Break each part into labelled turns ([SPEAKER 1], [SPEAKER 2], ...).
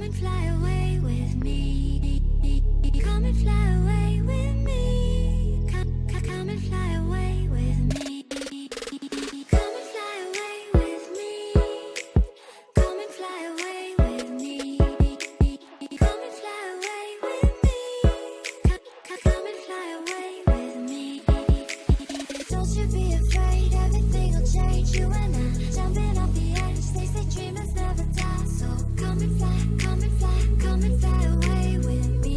[SPEAKER 1] and fly away with me. Come and fly away with me. Come and fly away with me. Come and fly away with me. Come and fly away with me. Come and fly away with me. Come and fly away with me. Don't you be afraid, everything will change. You and I jumping off the edge. They say dreamers never die, so come and fly, come and fly, come and fly away with me.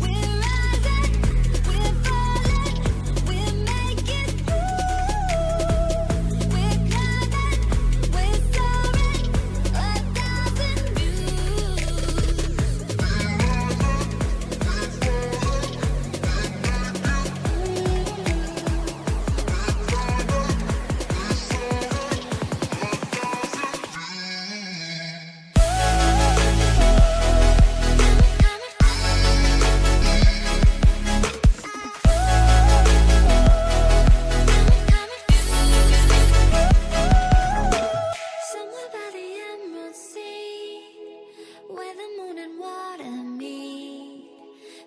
[SPEAKER 1] We're rising, we're falling, we're making through. We're climbing, we're soaring, 1,000 views. Somewhere by the Emerald Sea, where the moon and water meet.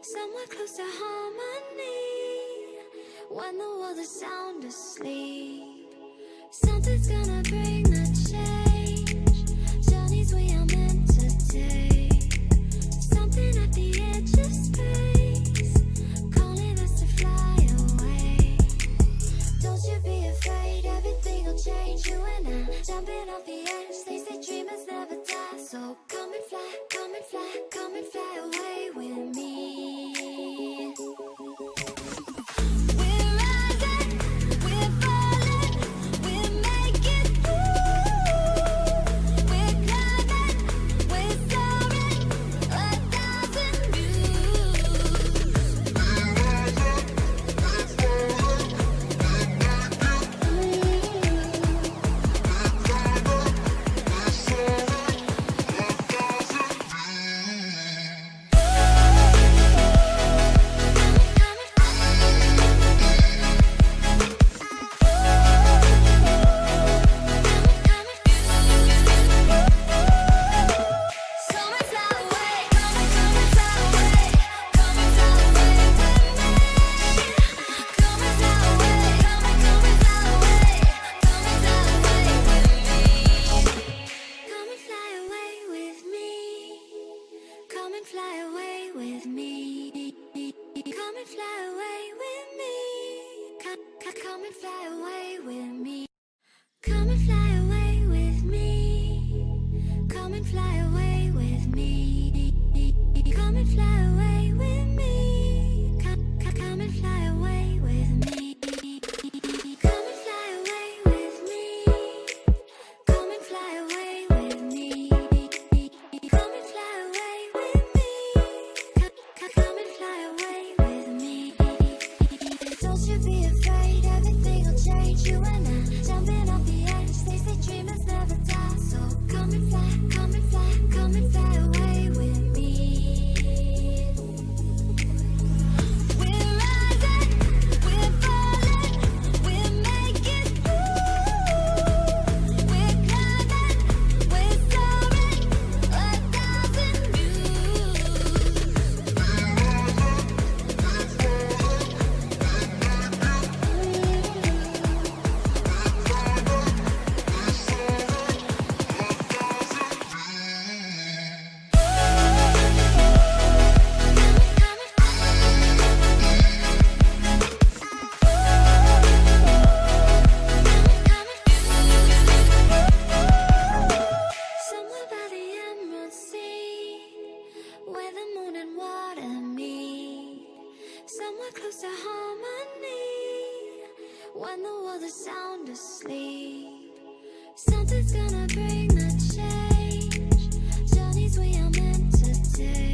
[SPEAKER 1] Somewhere close to harmony, when the world is sound asleep. Something's gonna bring the change, journeys we are meant to take. Something at the edge of space, calling us to fly away. Don't you be afraid, everything will change. You and I jumping off the edge. They say dreamers never die, so come and fly, come and fly, come and fly away with me. We're rising, we're falling, we're making through. We're climbing, we're soaring, 1,000 views. Come and fly away, come and fly away, come and fly away with me. Come and fly away, come and fly away, come and fly away with me. Come and fly away with me. Come and fly away with me. Come and fly away with me. Come and fly away with me. Come and fly away with me. Come and fly away with me. Come and fly away with me. Come and fly away with me. Come and fly away with me. Come and fly away with me. Come and fly away with me. Don't you be afraid, everything will change. You and I jumping off the edge. They say dreamers never die, so come and fly, come and fly, come and fly away with me. We're rising, we're falling, we're making through. We're climbing, we're soaring, 1,000 views. Somewhere by the Emerald Sea, where the moon and water meet. Somewhere close to harmony, when the world is sound asleep. Something's gonna bring the change, journeys we are meant to take.